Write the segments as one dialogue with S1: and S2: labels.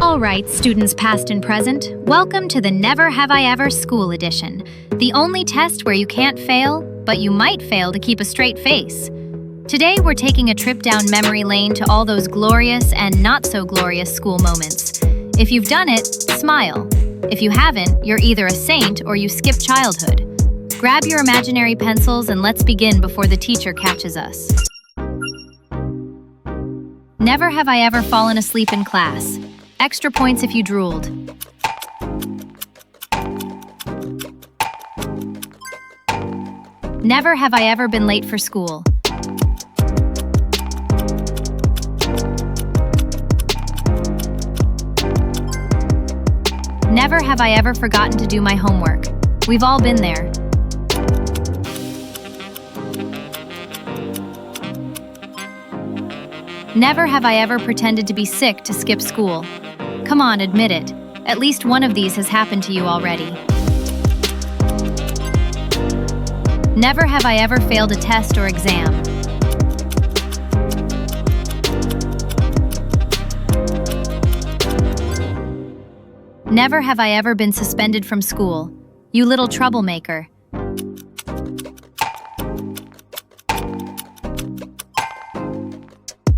S1: All right, students past and present, welcome to the Never Have I Ever School Edition, the only test where you can't fail, but you might fail to keep a straight face. Today, we're taking a trip down memory lane to all those glorious and not-so-glorious school moments. If you've done it, smile. If you haven't, you're either a saint or you skipped childhood. Grab your imaginary pencils and let's begin before the teacher catches us. Never have I ever fallen asleep in class. Extra points if you drooled. Never have I ever been late for school. Never have I ever forgotten to do my homework. We've all been there. Never have I ever pretended to be sick to skip school. Come on, admit it. At least one of these has happened to you already. Never have I ever failed a test or exam. Never have I ever been suspended from school. You little troublemaker.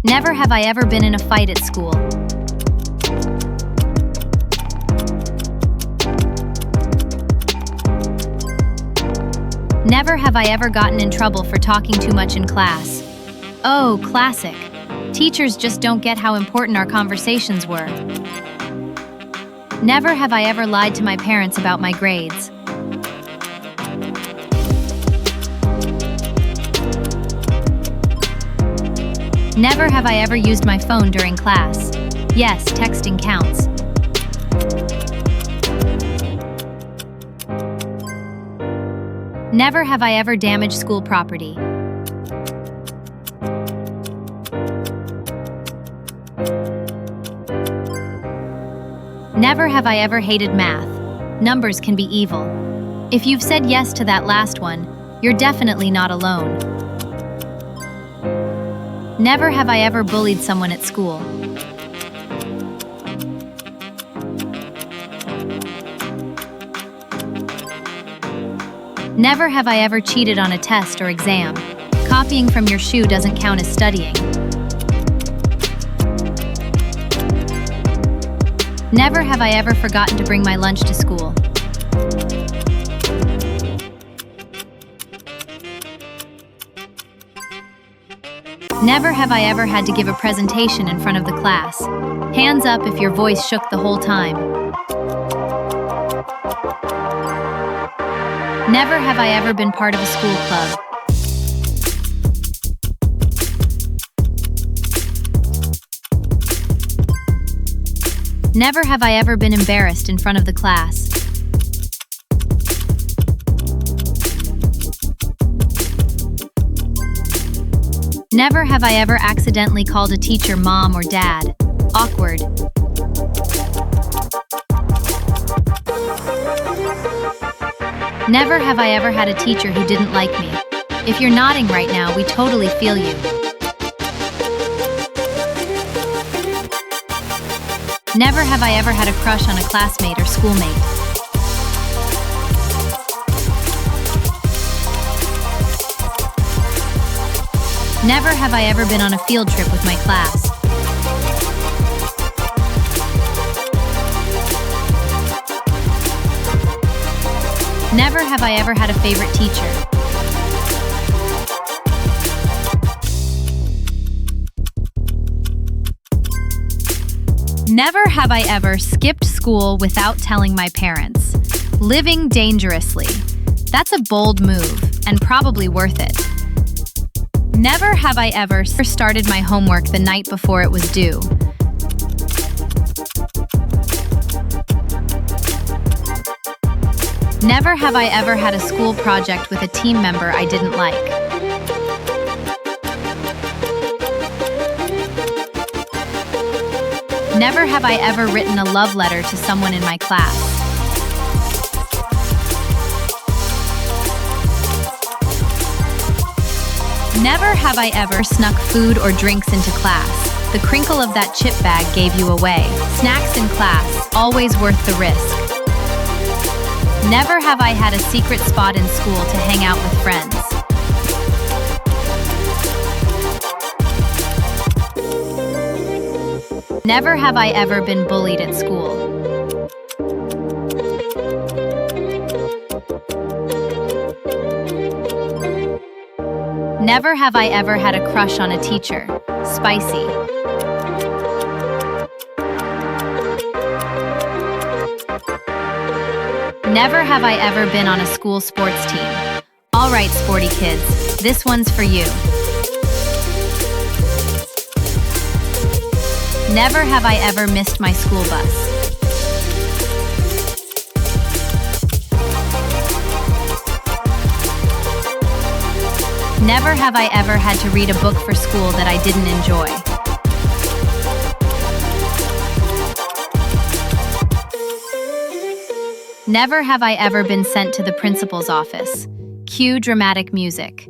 S1: Never have I ever been in a fight at school. Never have I ever gotten in trouble for talking too much in class. Oh, classic. Teachers just don't get how important our conversations were. Never have I ever lied to my parents about my grades. Never have I ever used my phone during class. Yes, texting counts. Never have I ever damaged school property. Never have I ever hated math. Numbers can be evil. If you've said yes to that last one, you're definitely not alone. Never have I ever bullied someone at school. Never have I ever cheated on a test or exam. Copying from your shoe doesn't count as studying. Never have I ever forgotten to bring my lunch to school. Never have I ever had to give a presentation in front of the class. Hands up if your voice shook the whole time. Never have I ever been part of a school club. Never have I ever been embarrassed in front of the class. Never have I ever accidentally called a teacher mom or dad. Awkward. Never have I ever had a teacher who didn't like me. If you're nodding right now, we totally feel you. Never have I ever had a crush on a classmate or schoolmate. Never have I ever been on a field trip with my class. Never have I ever had a favorite teacher. Never have I ever skipped school without telling my parents. Living dangerously. That's a bold move, and probably worth it. Never have I ever started my homework the night before it was due. Never have I ever had a school project with a team member I didn't like. Never have I ever written a love letter to someone in my class. Never have I ever snuck food or drinks into class. The crinkle of that chip bag gave you away. Snacks in class, always worth the risk. Never have I had a secret spot in school to hang out with friends. Never have I ever been bullied at school. Never have I ever had a crush on a teacher. Spicy. Never have I ever been on a school sports team. All right, sporty kids, this one's for you. Never have I ever missed my school bus. Never have I ever had to read a book for school that I didn't enjoy. Never have I ever been sent to the principal's office. Cue dramatic music.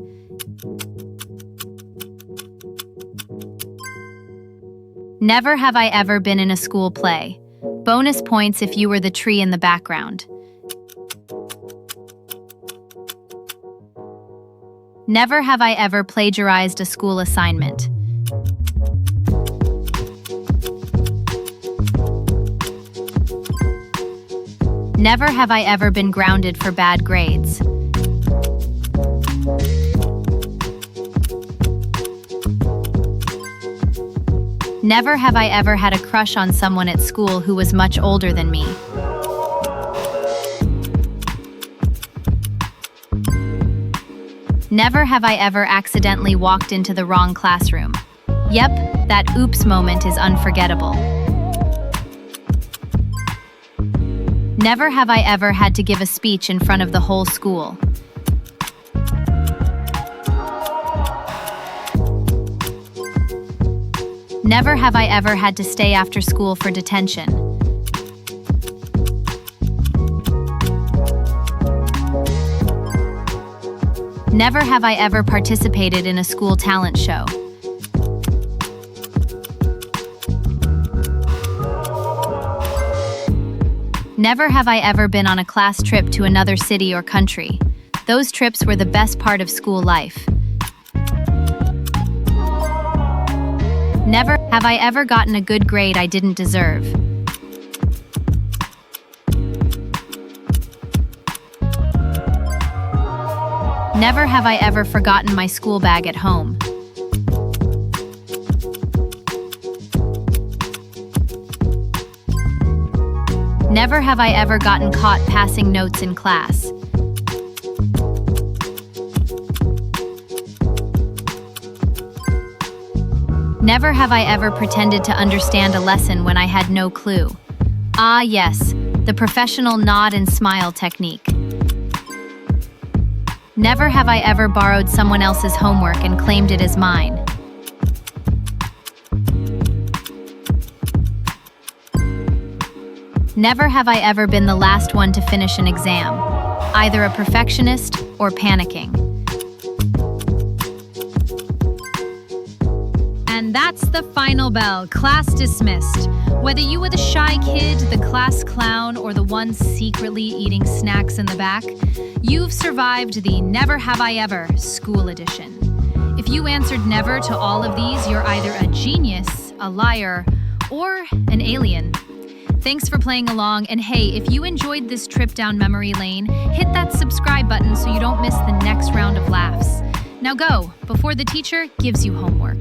S1: Never have I ever been in a school play. Bonus points if you were the tree in the background. Never have I ever plagiarized a school assignment. Never have I ever been grounded for bad grades. Never have I ever had a crush on someone at school who was much older than me. Never have I ever accidentally walked into the wrong classroom. Yep, that oops moment is unforgettable. Never have I ever had to give a speech in front of the whole school. Never have I ever had to stay after school for detention. Never have I ever participated in a school talent show. Never have I ever been on a class trip to another city or country. Those trips were the best part of school life. Never have I ever gotten a good grade I didn't deserve. Never have I ever forgotten my school bag at home. Never have I ever gotten caught passing notes in class. Never have I ever pretended to understand a lesson when I had no clue. Ah, yes, the professional nod and smile technique. Never have I ever borrowed someone else's homework and claimed it as mine. Never have I ever been the last one to finish an exam, either a perfectionist or panicking. And that's the final bell. Class dismissed. Whether you were the shy kid, the class clown, or the one secretly eating snacks in the back, you've survived the Never Have I Ever School Edition. If you answered never to all of these, you're either a genius, a liar, or an alien. Thanks for playing along, and hey, if you enjoyed this trip down memory lane, hit that subscribe button so you don't miss the next round of laughs. Now go, before the teacher gives you homework.